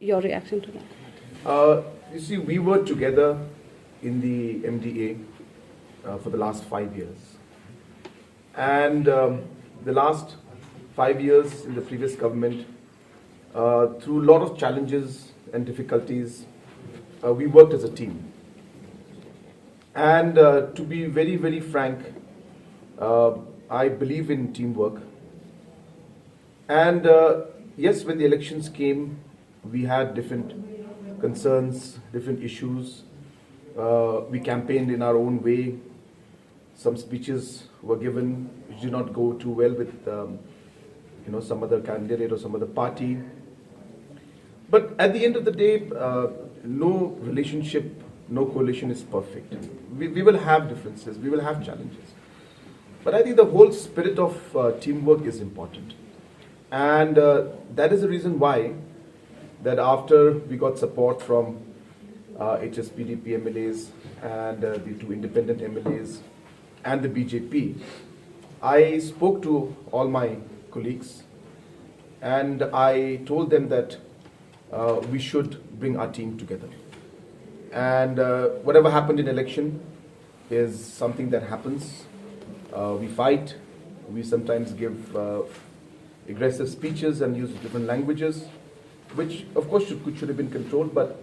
Your reaction to that? You see, we were together in the MDA for the last 5 years. And the last 5 years in the previous government, through a lot of challenges and difficulties, we worked as a team. And to be very, very frank, I believe in teamwork. And yes, when the elections came, we had different concerns, different issues. We campaigned in our own way. Some speeches were given which did not go too well with some other candidate or some other party. But at the end of the day, no relationship, no coalition is perfect. We will have differences, we will have challenges. But I think the whole spirit of teamwork is important. And that is the reason why that after we got support from HSPDP MLAs and the 2 independent MLAs and the BJP, I spoke to all my colleagues and I told them that we should bring our team together. And whatever happened in election is something that happens. We fight, we sometimes give aggressive speeches and use different languages, which of course should have been controlled, but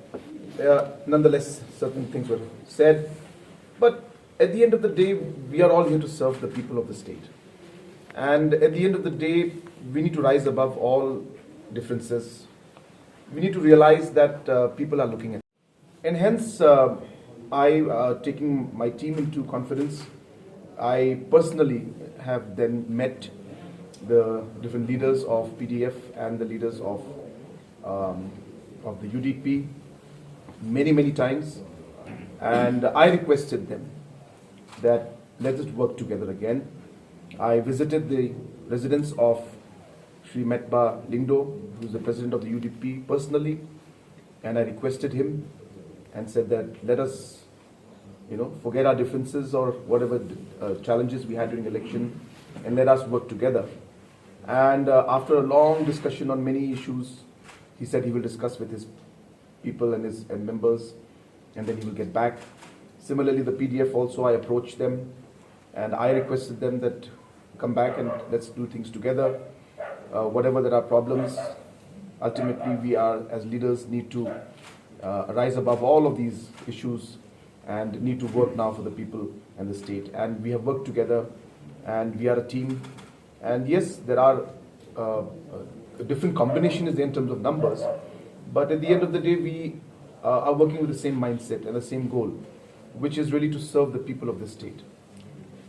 nonetheless certain things were said. But at the end of the day, we are all here to serve the people of the state. And at the end of the day, we need to rise above all differences. We need to realize that people are looking at us. And hence, I, taking my team into confidence, I personally have then met the different leaders of PDF and the leaders of the UDP many times, and I requested them that let us work together again. I visited the residence of Shri Metba Lingdo, who is the president of the UDP, personally, and I requested him and said that let us forget our differences or whatever challenges we had during election, and let us work together. And after a long discussion on many issues, he said he will discuss with his people and his members, and then he will get back. Similarly, the PDF also, I approached them and I requested them that come back and let's do things together. Whatever there are problems, ultimately we are as leaders need to rise above all of these issues and need to work now for the people and the state. And we have worked together and we are a team. And yes, there are a different combinations in terms of numbers, but at the end of the day, we are working with the same mindset and the same goal, which is really to serve the people of the state.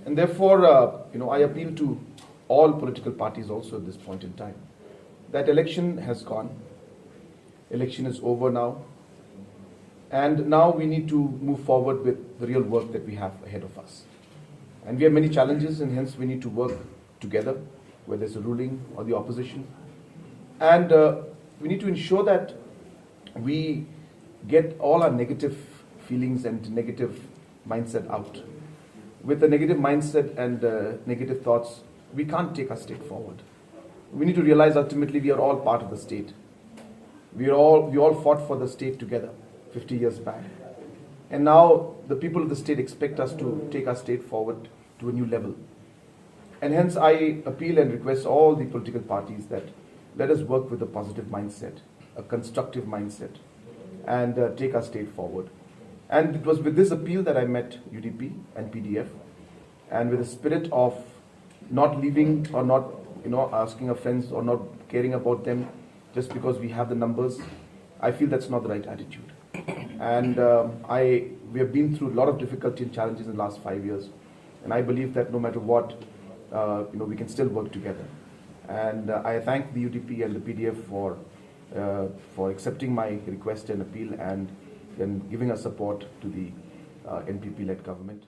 And therefore, I appeal to all political parties also at this point in time. That election has gone. Election is over now. And now we need to move forward with the real work that we have ahead of us. And we have many challenges, and hence we need to work together, whether it's the ruling or the opposition. And we need to ensure that we get all our negative feelings and negative mindset out. With a negative mindset and negative thoughts, we can't take our state forward. We need to realize ultimately we are all part of the state. We all fought for the state together 50 years back. And now the people of the state expect us to take our state forward to a new level. And hence I appeal and request all the political parties that let us work with a positive mindset, a constructive mindset, and take our state forward. And it was with this appeal that I met UDP and PDF, and with the spirit of not leaving or not asking our friends or not caring about them just because we have the numbers. I feel that's not the right attitude. And we have been through a lot of difficulty and challenges in the last 5 years, and I believe that no matter what, we can still work together. And I thank the UDP and the PDF for accepting my request and appeal and giving us support to the NPP-led government.